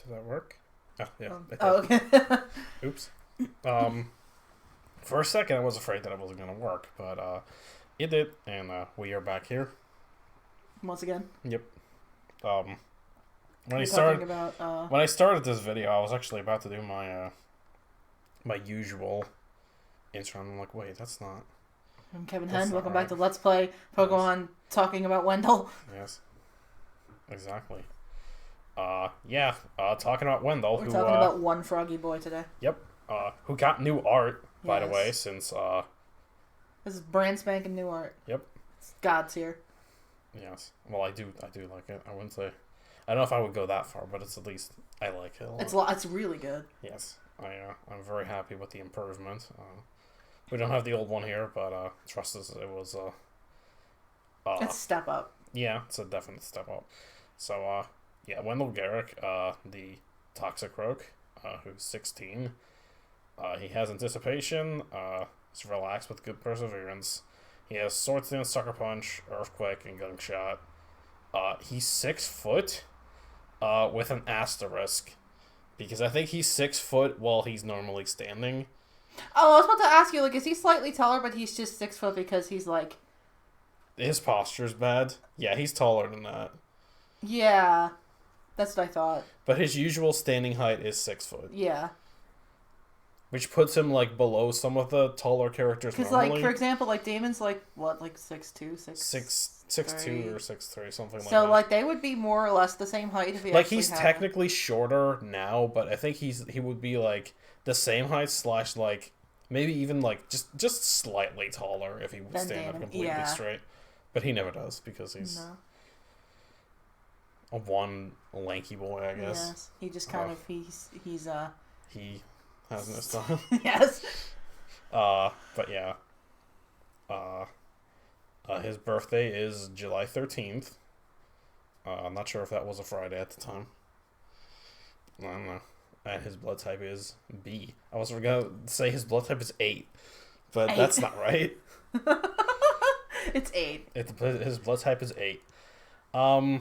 Does that work? Oh, yeah. Okay. Oops. For a second, I was afraid that it wasn't going to work, but it did, and we are back here. Once again. Yep. When I when I started this video, I was actually about to do my my usual intro. And I'm like, wait, that's not. I'm Kevin Hen. Welcome back to Let's Play Pokemon, talking about Wendel. Yes. Exactly. Talking about Wendel. We're talking about one froggy boy today. Yep. Who got new art, by the way, since this is brand spanking new art. Yep. It's God's here. Yes. Well, I do like it. I wouldn't say. I don't know if I would go that far, but it's at least I like it a lot. It's really good. Yes. I'm very happy with the improvement. We don't have the old one here, but trust us, it was it's a step up. Yeah, it's a definite step up. So Wendel Garrick, the Toxic Rogue, who's 16. He has anticipation. He's relaxed with good perseverance. He has Sword Stance, Sucker Punch, Earthquake, and Gung Shot. He's 6 foot, with an asterisk, because I think he's 6 foot while he's normally standing. Oh, I was about to ask you, is he slightly taller, but he's just 6 foot because he's his posture's bad. Yeah, he's taller than that. Yeah, that's what I thought. But his usual standing height is 6 foot. Yeah. Which puts him, below some of the taller characters normally. Because, for example, Damon's, 6'2", 6'2" or 6'3", something like that. So, they would be more or less the same height if he actually he's technically shorter now, but I think he would be, the same height / maybe even, just slightly taller if he would stand up completely straight. But he never does, because he's a lanky boy, I guess. Yes, he just kind of, He has no style. Yes. But yeah. His birthday is July 13th. I'm not sure if that was a Friday at the time. I don't know. And his blood type is B. I was going to say his blood type is 8. But 8. That's not right. It's 8. His blood type is 8. I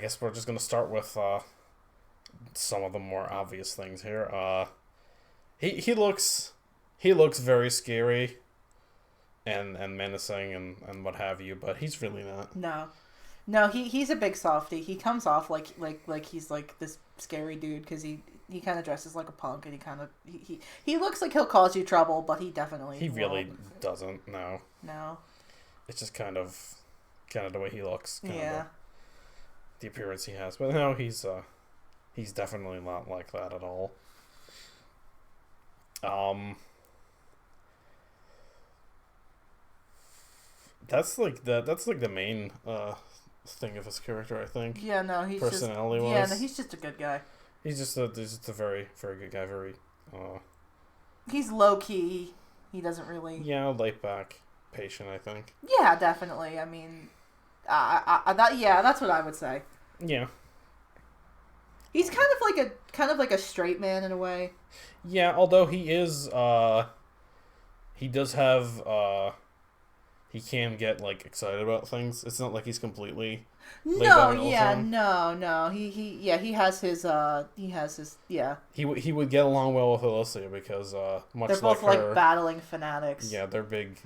guess we're just going to start with some of the more obvious things here. He looks very scary and menacing and what have you, but he's really not. No, he's a big softie. He comes off like he's this scary dude because he kind of dresses like a punk, and he looks like he'll cause you trouble, but he really doesn't. No. It's just kind of the way he looks. The appearance he has, but no, he's definitely not like that at all. That's the main thing of his character, I think. Yeah, no, he's personality wise. Yeah, no, he's just a good guy. He's just a very, very good guy. Very. He's low key. He doesn't really. Yeah, laid back, patient, I think. Yeah, definitely. I mean, that's what I would say. Yeah. He's kind of like a straight man in a way. Yeah, although he is, he does have, he can get excited about things. It's not like he's completely. No. He has his. He would get along well with Alicia because much they're both like her, battling fanatics. Yeah, they're big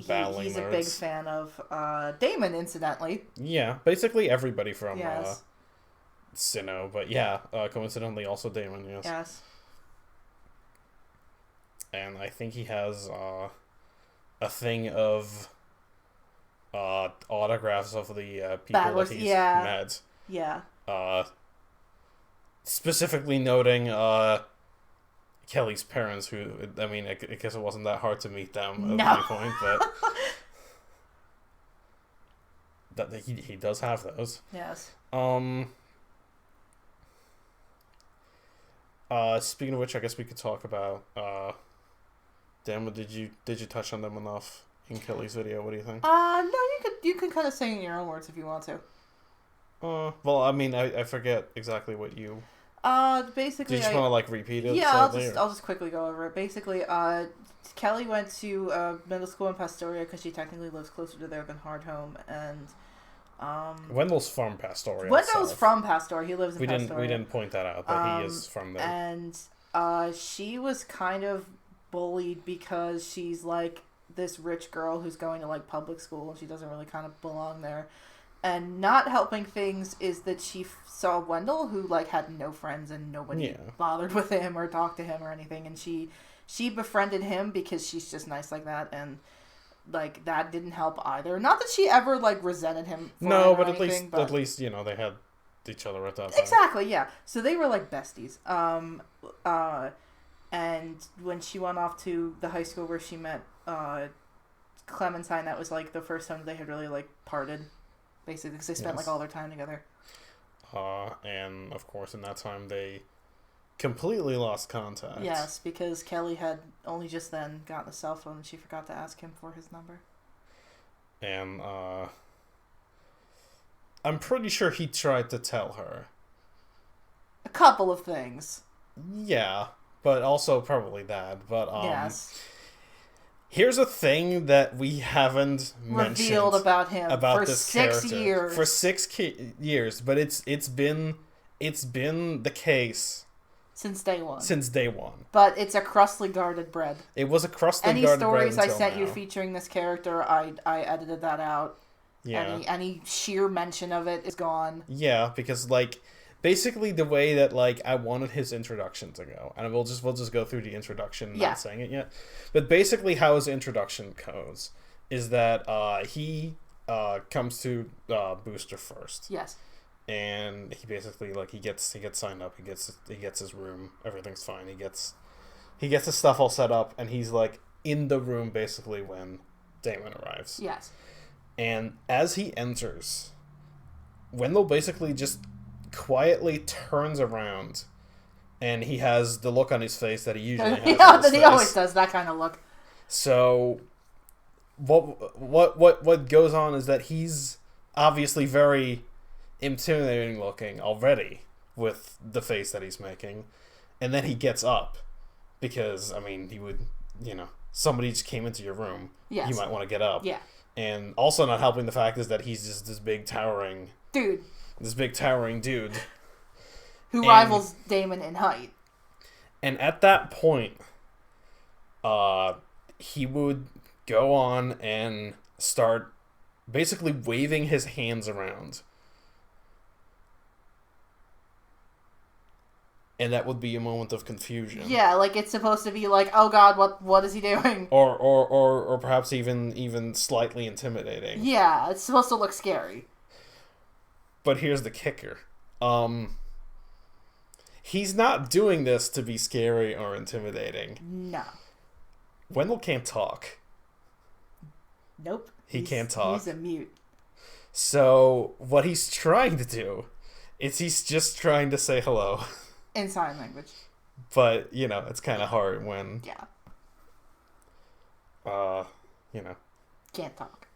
battling. He's nerds. A big fan of Damon, incidentally. Yeah, basically everybody from Sinnoh, but coincidentally also Damon. Yes. And I think he has a thing of autographs of the people Battlers, that he's met. Yeah. Specifically noting Kelly's parents, who, I mean, I guess it wasn't that hard to meet them at any point, but that he does have those. Yes. Speaking of which, I guess we could talk about Dan, did you touch on them enough in Kelly's video? What do you think? No, you can kind of say in your own words if you want to. Well, I mean, I forget exactly what you. Basically, do you just want to repeat it? Yeah, I'll just quickly go over it. Basically, Kelly went to middle school in Pastoria because she technically lives closer to there than Hardhome, and Wendel's from Pastoria. Wendel's South. from Pastoria. He lives in We Pastoria. didn't point that out, but he is from there. And she was kind of bullied because she's like this rich girl who's going to like public school and she doesn't really kind of belong there. And not helping things is that she saw Wendel, who like had no friends and nobody bothered with him or talked to him or anything, and she befriended him because she's just nice like that, and like that didn't help either. Not that she ever like resented him. No, but at least you know they had each other at that time. Exactly, yeah. So they were like besties. And when she went off to the high school where she met Clementine, that was like the first time they had really like parted, basically, because they spent like all their time together. And of course, in that time they completely lost contact. Yes, because Kelly had only just then gotten a cell phone and she forgot to ask him for his number. And I'm pretty sure he tried to tell her a couple of things. Yeah, but also probably that. But yes. Here's a thing that we haven't revealed about him for this 6 character. years. For 6 years, but it's been the case since day one. But it's a crustly guarded bread. It was a crustly guarded bread. Any stories I sent you featuring this character, I edited that out. Yeah. Any sheer mention of it is gone. Yeah, because like basically the way that like I wanted his introduction to go, and we'll just go through the introduction, not saying it yet. But basically, how his introduction goes is that he comes to Booster first. Yes. And he basically like he gets signed up. He gets his room. Everything's fine. He gets his stuff all set up, and he's like in the room basically when Damon arrives. Yes. And as he enters, Wendel basically just quietly turns around, and he has the look on his face that he usually has. That he always does, that kind of look. So, what goes on is that he's obviously very intimidating looking already with the face that he's making, and then he gets up because I mean he would, somebody just came into your room. Yes. You might want to get up. Yeah. And also not helping the fact is that he's just this big towering dude. Who rivals Damon in height. And at that point, he would go on and start basically waving his hands around. And that would be a moment of confusion. Yeah, like it's supposed to be like, oh god, what is he doing? Or perhaps even slightly intimidating. Yeah, it's supposed to look scary. But here's the kicker. He's not doing this to be scary or intimidating. No. Wendel can't talk. Nope. He can't talk. He's a mute. So what he's trying to do is he's just trying to say hello. In sign language. But, it's kind of hard when... Yeah. Can't talk.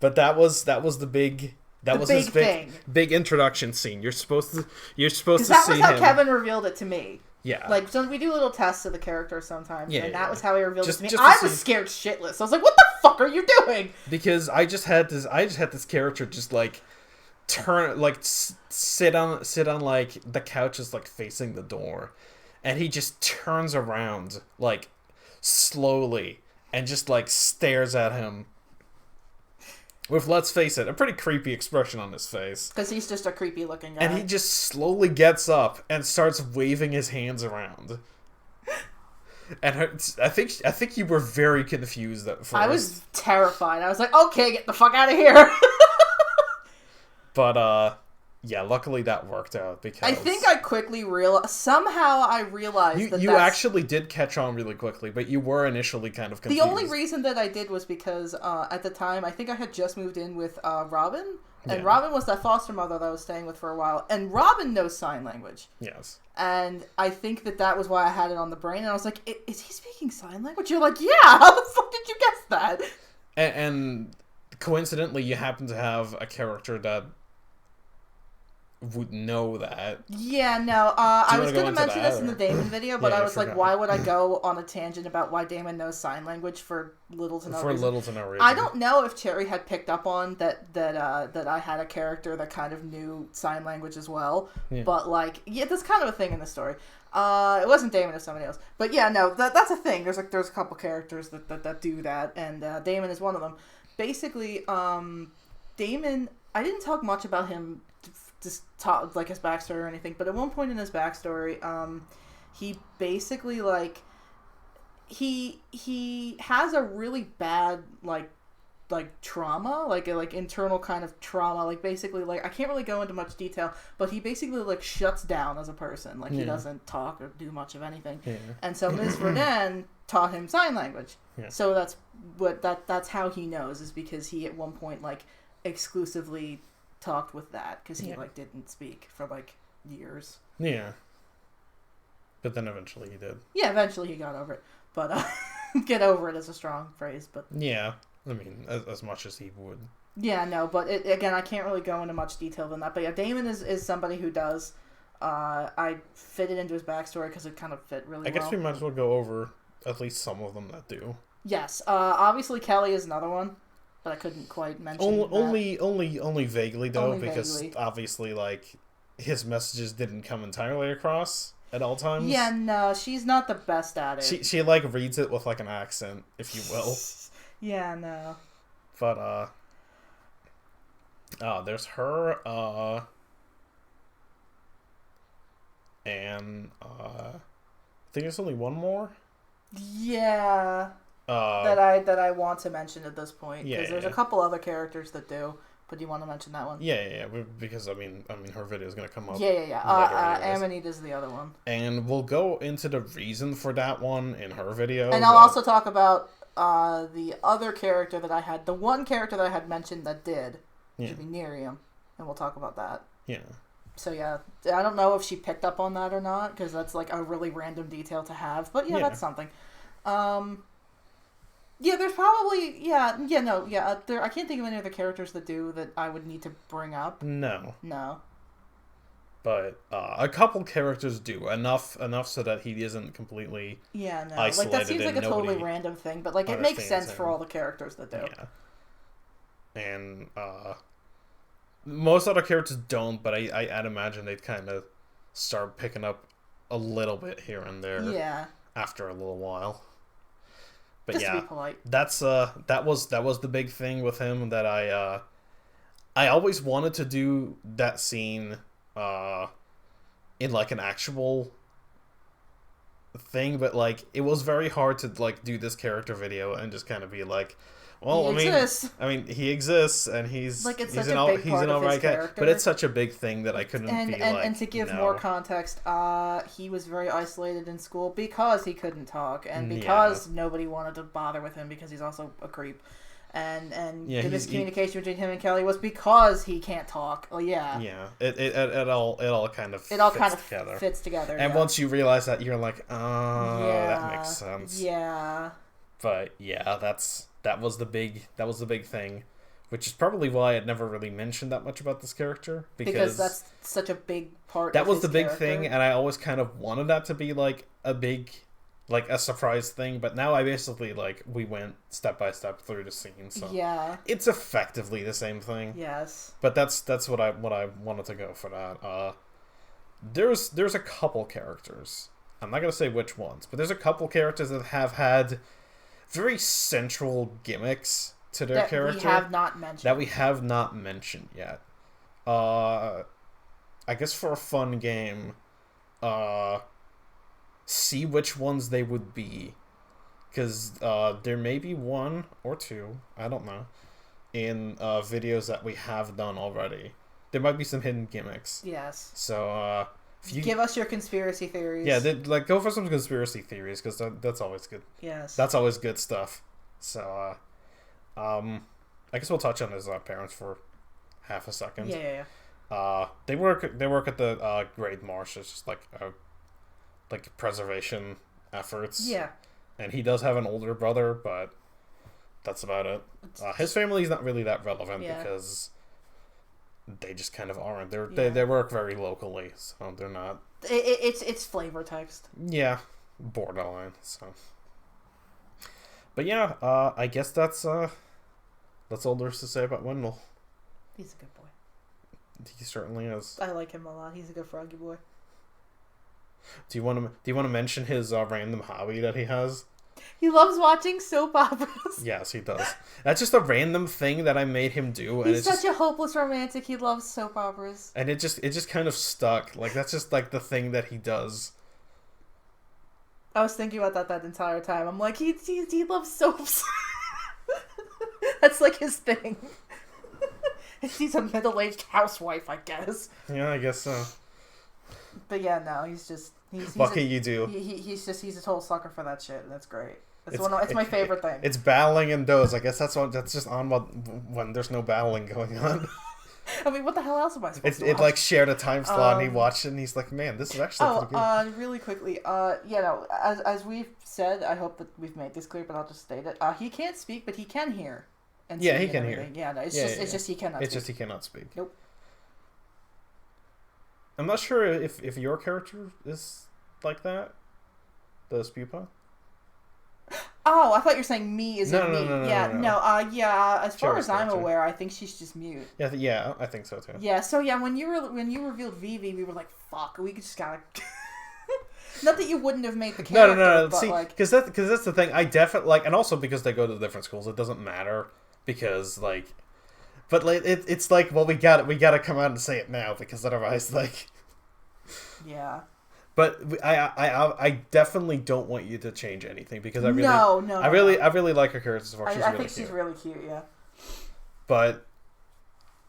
But that was the big... That was his big introduction scene. You're supposed to see him. That was how Kevin revealed it to me. Yeah. Like, so we do little tests of the character sometimes, and that was how he revealed it to me. Just I was scared shitless. I was like, what the fuck are you doing? Because I just had this character just like turn like sit on like the couch is like facing the door, and he just turns around like slowly and just like stares at him with, let's face it, a pretty creepy expression on his face, because he's just a creepy looking guy. And he just slowly gets up and starts waving his hands around. And I think you were very confused at first. I was terrified. I was like, okay, get the fuck out of here. But, yeah, luckily that worked out because... I think I quickly realized... Somehow I realized that you actually did catch on really quickly, but you were initially kind of confused. The only reason that I did was because, at the time, I think I had just moved in with Robin. And Robin was that foster mother that I was staying with for a while. And Robin knows sign language. Yes. And I think that was why I had it on the brain. And I was like, is he speaking sign language? You're like, yeah, how the fuck did you guess that? And coincidentally, you happen to have a character that would know that. Yeah, no. I was going to mention this in the or... Damon video, but Yeah, I was like, why would I go on a tangent about why Damon knows sign language for little to no reason? I don't know if Cherry had picked up on that I had a character that kind of knew sign language as well. Yeah. But, like, yeah, that's kind of a thing in the story. It wasn't Damon, it was somebody else. But yeah, no, that's a thing. There's a couple characters that do that, and Damon is one of them. Basically, Damon, I didn't talk much about him, just talk like his backstory or anything, but at one point in his backstory, he basically, like, he has a really bad, like trauma, like internal kind of trauma, like basically, like, I can't really go into much detail, but he basically, like, shuts down as a person, like, he doesn't talk or do much of anything, and so Ms. Verdun taught him sign language, so that's how he knows, is because he at one point, like, exclusively talked with that, because he like didn't speak for like years. Yeah, but then eventually he did. Yeah, eventually he got over it, but get over it is a strong phrase, but yeah, I mean, as much as he would. Yeah, no, but again, I can't really go into much detail than that. But yeah, Damon is somebody who does. I fit it into his backstory because it kind of fit really well. I guess we might as well go over at least some of them that do. Yes, obviously Kelly is another one, but I couldn't quite mention only vaguely though, because vaguely. Obviously, like, his messages didn't come entirely across at all times. Yeah, no, she's not the best at it. She like reads it with like an accent, if you will. Yeah, no. But there's her, and I think there's only one more. Yeah. That I want to mention at this point, because there's a couple other characters that do. But do you want to mention that one? Yeah. Because I mean, her video is gonna come up. Yeah. Amanita's the other one, and we'll go into the reason for that one in her video. And I'll also talk about the other character that I had, the one character that I had mentioned that did, which would be Miriam, and we'll talk about that. Yeah. So yeah, I don't know if she picked up on that or not, because that's like a really random detail to have. But that's something. Yeah, there's probably I can't think of any other characters that do that I would need to bring up. No. But a couple characters do enough so that he isn't completely isolated. Like, that seems like a totally random thing, but like it makes sense for all the characters that do. Yeah. And most other characters don't, but I'd imagine they'd kind of start picking up a little bit here and there. Yeah. After a little while. But just to be polite. That's that was the big thing with him, that I always wanted to do that scene in like an actual thing, but like it was very hard to like do this character video and just kind of be like, well, I mean, he exists, and he's like, he's an alright guy, but it's such a big thing that I couldn't and to give more context, he was very isolated in school because he couldn't talk, and because nobody wanted to bother with him because he's also a creep, and the miscommunication between him and Kelly was because he can't talk. Well, it all kind of fits together. And once you realize that, you're like, that makes sense. Yeah. But that was the big thing, which is probably why I'd never really mentioned that much about this character, because that's such a big part. That was the big thing, and I always kind of wanted that to be like a surprise thing. But now I basically we went step by step through the scene, so it's effectively the same thing. Yes, but that's what I wanted to go for that. There's a couple characters. I'm not gonna say which ones, but there's a couple characters that have had very central gimmicks to their character that we have not mentioned yet. I guess for a fun game, see which ones they would be, because there may be one or two, I don't know, in videos that we have done already. There might be some hidden gimmicks. Yes. So if you give us your conspiracy theories. Yeah, go for some conspiracy theories, because that's always good. Yes. That's always good stuff. So, I guess we'll touch on his parents for half a second. Yeah. They work at the Great Marsh. It's just like preservation efforts. Yeah. And he does have an older brother, but that's about it. His family is not really that relevant because they just kind of aren't. Yeah. They work very locally, so they're not. It's flavor text. Yeah, borderline. So, but yeah, I guess that's all there's to say about Wendell. He's a good boy. He certainly is. I like him a lot. He's a good froggy boy. Do you want to mention his random hobby that he has? He loves watching soap operas. Yes, he does. That's just a random thing that I made him do, and He's such a hopeless romantic. He loves soap operas. And it just kind of stuck. Like, that's just like the thing that he does. I was thinking about that entire time. I'm like, he loves soaps. That's like his thing. He's a middle-aged housewife, I guess. Yeah, I guess so. But yeah, no, he's what can you do? He's a total sucker for that shit, and that's great. It's my favorite thing. It's battling and does. I guess that's just on when there's no battling going on. I mean, what the hell else am I supposed to watch? It like shared a time slot, and he watched it, and he's like, "Man, this is actually pretty good." Really quickly, as we've said, I hope that we've made this clear, but I'll just state it. He can't speak, but he can hear. And yeah, he can hear. Yeah, no, it's just he cannot. It's just he cannot speak. Nope. I'm not sure if your character is like that. The Spupa. Oh, I thought you were saying me is in me. No. As far as I'm aware, I think she's just mute. Yeah, I think so too. Yeah, so yeah, when you revealed Vivi, we were like, "Fuck, we just gotta." Not that you wouldn't have made the character. No. But see, because that's the thing. I definitely like, and also because they go to different schools, it doesn't matter because like, but like it's like, well, we got to come out and say it now because otherwise, like, yeah. But I definitely don't want you to change anything because I really I really like her character so far. I think she's really cute, yeah. But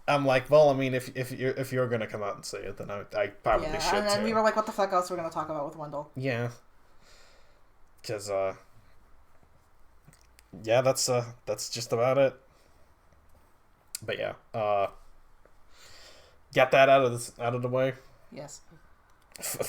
I'm like, well, I mean, if you're gonna come out and say it, then I probably should. And then too. we were like, what the fuck else are we gonna talk about with Wendell? Yeah. Because yeah, that's just about it. But yeah, get that out of the way. Yes.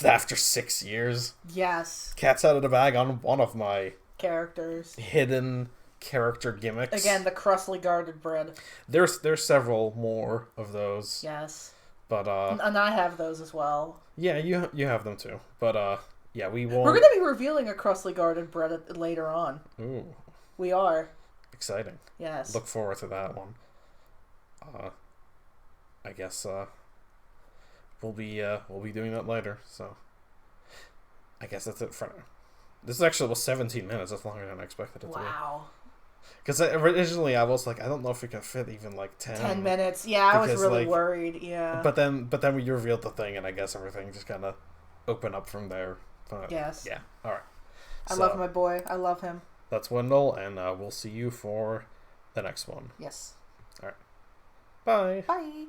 After 6 years. Yes. Cat's out of the bag on one of my characters. Hidden character gimmicks. Again, the crustly guarded bread. There's several more of those. Yes. But and I have those as well. Yeah, you have them too. But yeah, we won't. We're gonna be revealing a crustly guarded bread later on. Ooh. We are. Exciting. Yes. Look forward to that one. I guess we'll be doing that later. So I guess that's it for now. This actually was 17 minutes. That's longer than I expected it to be. Wow. Because originally I was like, I don't know if we can fit even like 10 minutes. Yeah, I was really worried. Yeah. But then we revealed the thing, and I guess everything just kind of opened up from there. But, yes. Yeah. All right. I love my boy. I love him. That's Wendell, and we'll see you for the next one. Yes. All right. Bye. Bye.